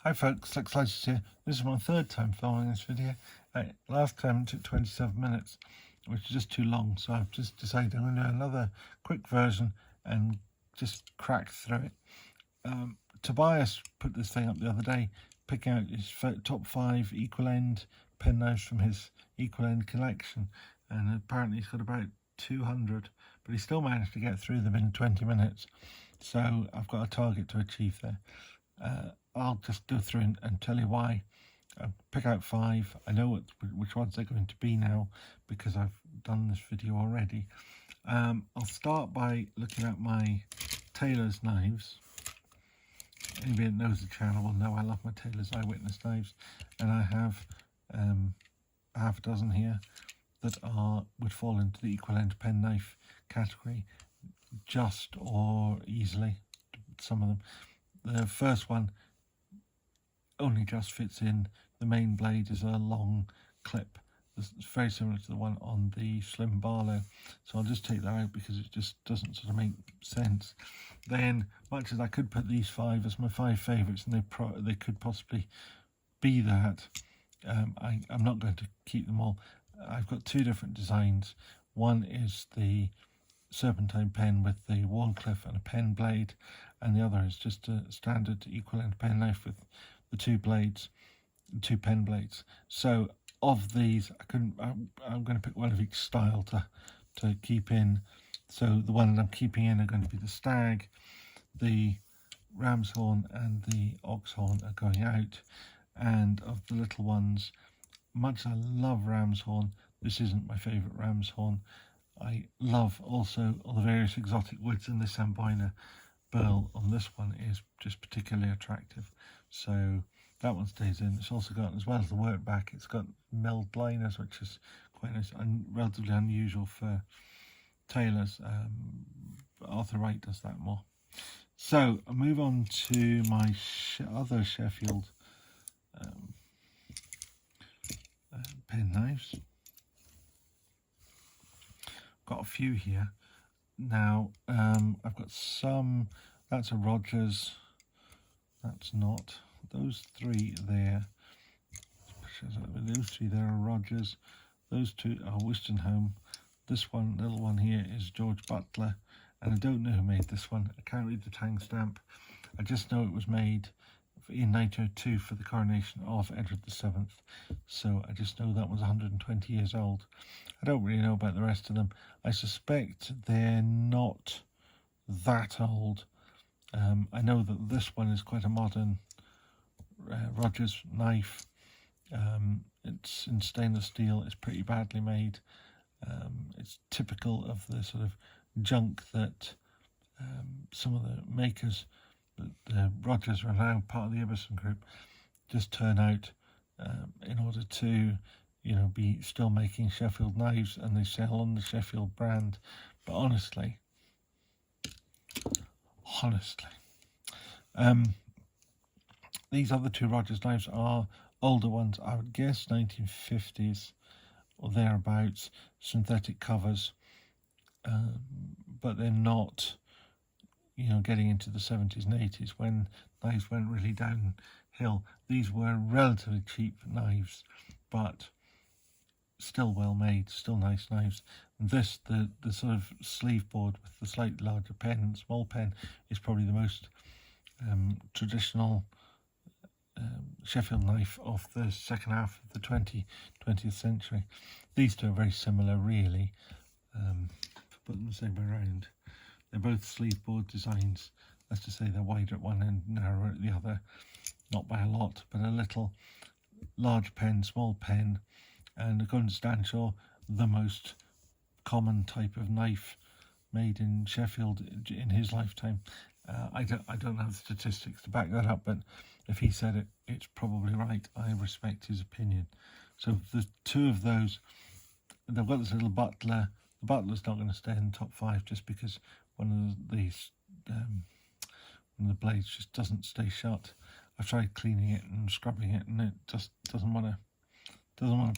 Hi folks, Excited here. This is my third time filming this video. Last time it took 27 minutes, which is just too long, so I've just decided I'm going to do another quick version and just crack through it. Tobias put this thing up the other day, picking out his top 5 equal end penknives from his equal end collection, and apparently he's got about 200, but he still managed to get through them in 20 minutes, so I've got a target to achieve there. I'll just go through and tell you why. I'll pick out 5. I know which ones they're going to be now because I've done this video already. I'll start by looking at my tailor's knives. Anybody that knows the channel will know I love my tailor's eyewitness knives, and I have half a dozen here that would fall into the equal end penknife category, just or easily. Some of them. The first one only just fits in. The main blade is a long clip. It's very similar to the one on the Slim Barlow. So I'll just take that out because it just doesn't sort of make sense. Then, much as I could put these 5 as my 5 favourites, and they could possibly be that, I'm not going to keep them all. I've got 2 different designs. One is the serpentine pen with the Wharncliffe and a pen blade, and the other is just a standard equal end penknife with the 2 blades, 2 pen blades. So of these, I'm going to pick one of each style to keep in. So the one that I'm keeping in are going to be the stag, the ram's horn and the ox horn are going out. And of the little ones, much as I love ram's horn, this isn't my favourite ram's horn. I love also all the various exotic woods, and this Amboina burl on this one is just particularly attractive. So that one stays in. It's also got, as well as the work back, it's got milled liners, which is quite nice and relatively unusual for tailors. Arthur Wright does that more. So I'll move on to my other Sheffield pen knives. Got a few here now. I've got some. That's a Rogers. That's not. Those 3 there. Those 3 there are Rogers. Those 2 are Winston. This one, little one here, is George Butler, and I don't know who made this one. I can't read the tang stamp. I just know it was made in 1902 for the coronation of Edward VII. So I just know that was 120 years old. I don't really know about the rest of them. I suspect they're not that old. I know that this one is quite a modern Rogers knife. It's in stainless steel. It's pretty badly made. It's typical of the sort of junk that some of the makers, the Rogers are now part of the Ibbison group, just turn out in order to, be still making Sheffield knives, and they sell on the Sheffield brand. But honestly, these other 2 Rogers knives are older ones. I would guess 1950s or thereabouts, synthetic covers, but they're not, getting into the 70s and 80s when knives went really downhill. These were relatively cheap knives, but still well made, still nice knives. And this, the sort of sleeve board with the slightly larger pen, small pen, is probably the most traditional Sheffield knife of the second half of the 20th century. These 2 are very similar, really, put them the same way around. They're both sleeve board designs. That's to say they're wider at one end, narrower at the other. Not by a lot, but a little. Large pen, small pen, and according to Stanshaw, the most common type of knife made in Sheffield in his lifetime. I don't have statistics to back that up, but if he said it, it's probably right. I respect his opinion. So the 2 of those, they've got this little Butler. The Butler's not going to stay in the top 5 just because one of the blades just doesn't stay shut. I've tried cleaning it and scrubbing it, and it just doesn't want to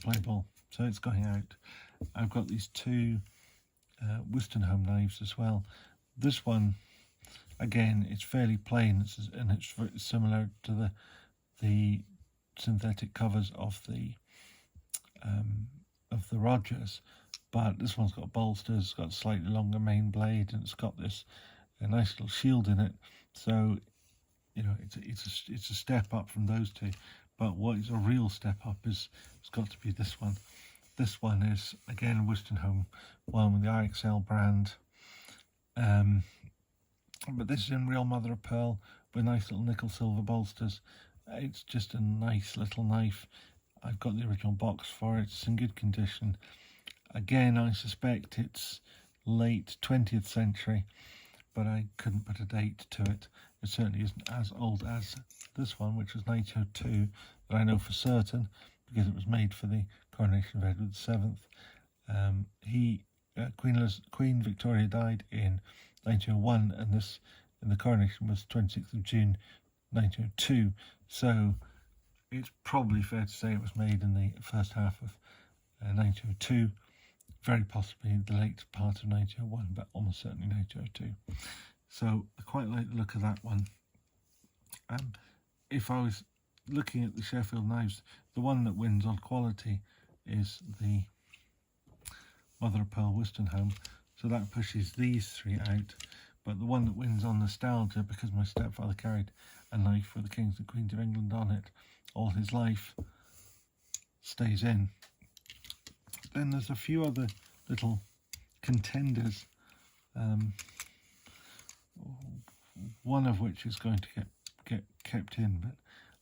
play ball. So it's going out. I've got these 2 Winston knives as well. This one, again, it's fairly plain, and it's similar to the synthetic covers of the Rogers, but this one's got bolsters, it's got a slightly longer main blade, and it's got this a nice little shield in it. So you know, it's a step up from those two. But what is a real step up is it's got to be this one. This one is again Western Home one with the IXL brand. But this is in real mother of pearl with nice little nickel silver bolsters. It's just a nice little knife. I've got the original box for it. It's in good condition. Again, I suspect it's late 20th century, but I couldn't put a date to it. It certainly isn't as old as this one, which was 1902, that I know for certain, because it was made for the coronation of Edward VII. Queen Victoria died in 1901, and the coronation was 26th of June 1902. So it's probably fair to say it was made in the first half of 1902, very possibly the late part of 1901, but almost certainly 1902. So I quite like the look of that one. If I was looking at the Sheffield knives, the one that wins on quality is the mother of pearl Winston-Home, so that pushes these three out. But the one that wins on nostalgia, because my stepfather carried a knife with the Kings and Queens of England on it all his life, stays in. Then there's a few other little contenders, one of which is going to get kept in, but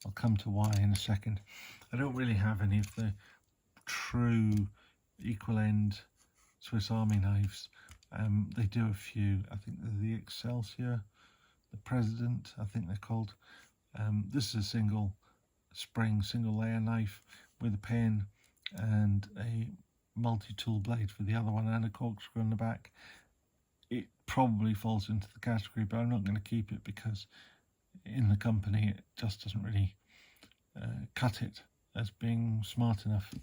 I'll come to why in a second. I don't really have any of the true equal end Swiss Army knives. They do a few. I think they're the Excelsior, the President, I think they're called. This is a single spring, single layer knife with a pen and a multi-tool blade for the other one and a corkscrew in the back. It probably falls into the category, but I'm not going to keep it because in the company it just doesn't really cut it as being smart enough.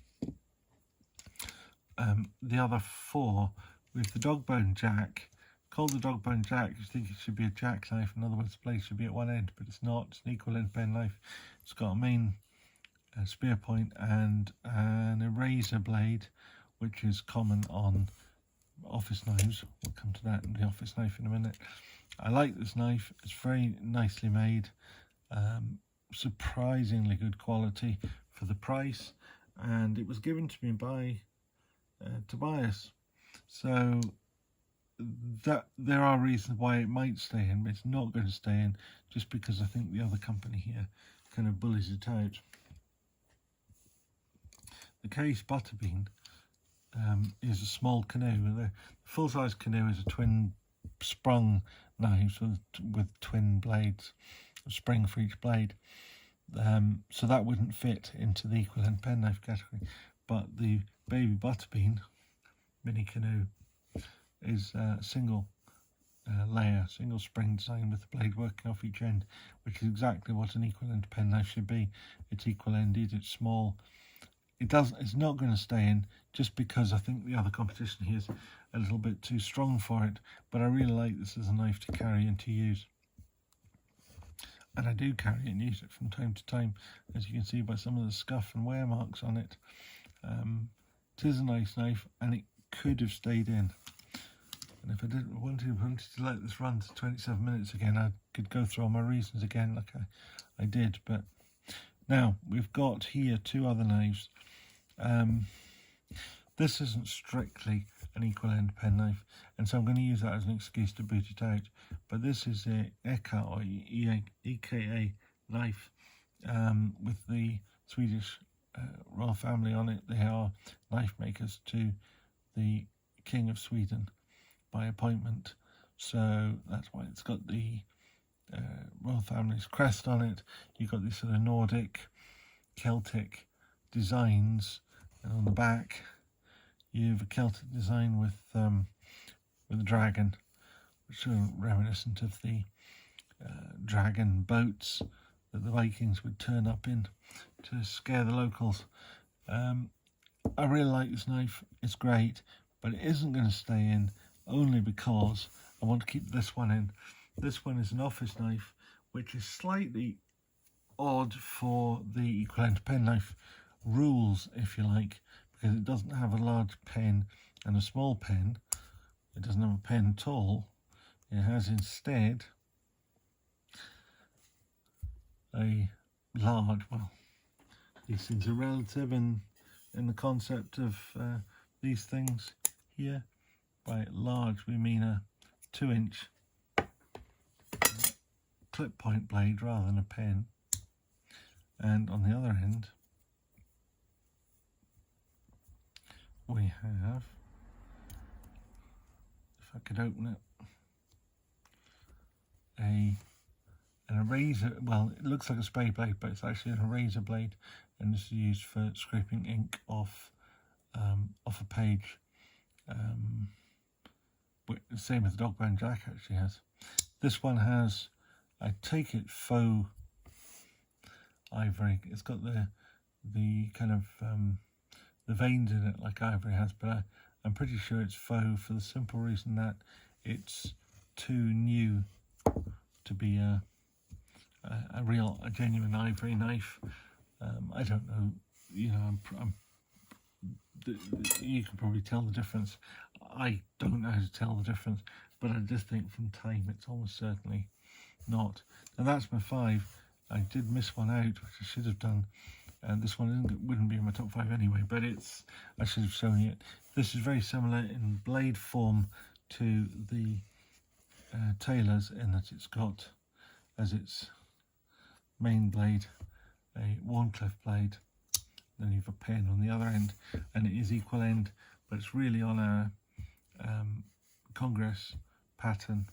The other four, with the dog bone jack, called the dog bone jack, you think it should be a jack knife, in other words the blade should be at one end, but it's not. It's an equal end pen knife. It's got a main spear point and an eraser blade, which is common on office knives. We'll come to that in the office knife in a minute. I like this knife. It's very nicely made, surprisingly good quality for the price, and it was given to me by Tobias. So that there are reasons why it might stay in, but it's not going to stay in just because I think the other company here kind of bullies it out. The Case Butterbean is a small canoe. The full-size canoe is a twin sprung knives with twin blades, a spring for each blade. So that wouldn't fit into the equal end penknife category. But the Baby Butterbean mini canoe is a single layer, single spring design with the blade working off each end, which is exactly what an equal end penknife should be. It's equal ended, it's small. It's not going to stay in just because I think the other competition here is a little bit too strong for it, but I really like this as a knife to carry and to use. And I do carry it and use it from time to time, as you can see by some of the scuff and wear marks on it. It is a nice knife, and it could have stayed in. And if I didn't wanted to let this run to 27 minutes again, I could go through all my reasons again like I did. But now we've got here two other knives. This isn't strictly an equal end penknife, and so I'm going to use that as an excuse to boot it out. But this is a EKA or EKA knife with the Swedish royal family on it. They are knife makers to the King of Sweden by appointment, so that's why it's got the royal family's crest on it. You've got these sort of Nordic, Celtic designs, and on the back you have a Celtic design with a dragon, which are reminiscent of the dragon boats that the Vikings would turn up in to scare the locals. I really like this knife. It's great, but it isn't going to stay in only because I want to keep this one in. This one is an office knife, which is slightly odd for the equal end penknife rules, if you like, because it doesn't have a large pen and a small pen. It doesn't have a pen at all. It has instead a large, well, these things are relative in the concept of these things here. By large we mean a 2-inch clip point blade rather than a pen. And on the other end we have, if I could open it, an eraser. Well, it looks like a spray blade, but it's actually an eraser blade, and this is used for scraping ink off a page. Same as the dog bone Jack actually has. This one has, I take it, faux ivory. It's got the kind of the veins in it like ivory has, but I'm pretty sure it's faux for the simple reason that it's too new to be a genuine ivory knife. I don't know, you know, you can probably tell the difference. I don't know how to tell the difference, but I just think from time it's almost certainly not. Now that's my 5. I did miss one out, which I should have done, and this one wouldn't be in my top 5 anyway, but I should have shown you it. This is very similar in blade form to the Taylor's, in that it's got as its main blade a Warncliffe blade, then you have a pen on the other end, and it is equal end, but it's really on a Congress pattern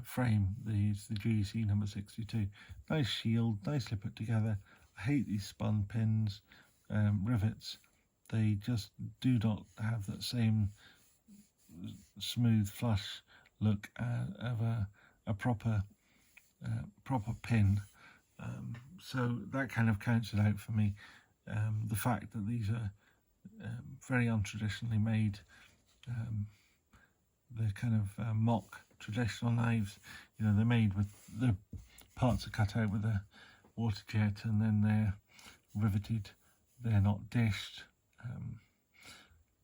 frame. The GEC number 62. Nice shield, nicely put together. I hate these spun pins, rivets. They just do not have that same smooth flush look of a proper pin. So that kind of counts it out for me. The fact that these are very untraditionally made, the kind of mock traditional knives, you know, they're made with the parts are cut out with a water jet and then they're riveted. They're not dished,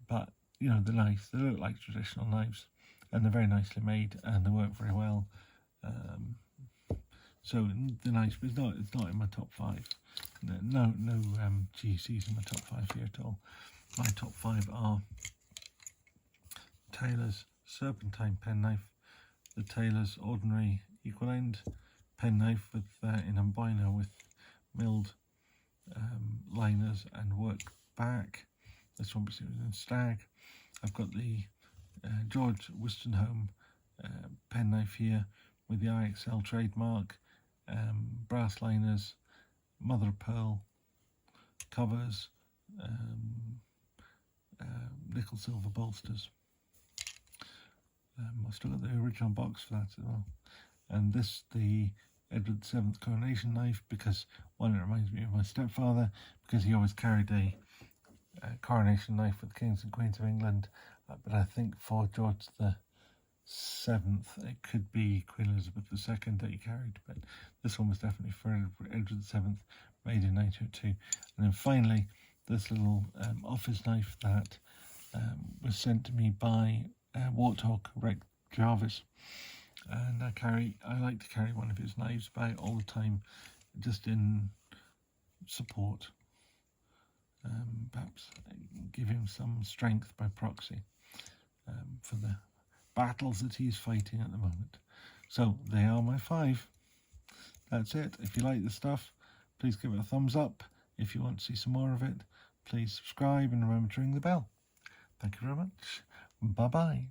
but you know, they're nice. They look like traditional knives, and they're very nicely made, and they work very well. So they're nice, but it's not in my top 5. No GCs in my top 5 here at all. My top 5 are Taylor's Serpentine penknife, the Taylor's ordinary equal end penknife with in albino with milled liners and work back. This one was in stag. I've got the George Wistenholme penknife here with the IXL trademark, brass liners, mother of pearl covers, nickel silver bolsters. I've still got the original box for that as well. And this, the Edward VII coronation knife, because one, it reminds me of my stepfather, because he always carried a coronation knife with the Kings and Queens of England. But I think for George the VII, it could be Queen Elizabeth II that he carried, but this one was definitely for Edward VII, made in 1902. And then finally, this little office knife that was sent to me by Warthog Rick Jarvis, and I like to carry one of his knives by all the time, just in support. Perhaps give him some strength by proxy for the battles that he's fighting at the moment. So they are my 5. That's it. If you like the stuff, please give it a thumbs up. If you want to see some more of it, please subscribe and remember to ring the bell. Thank you very much. Bye bye.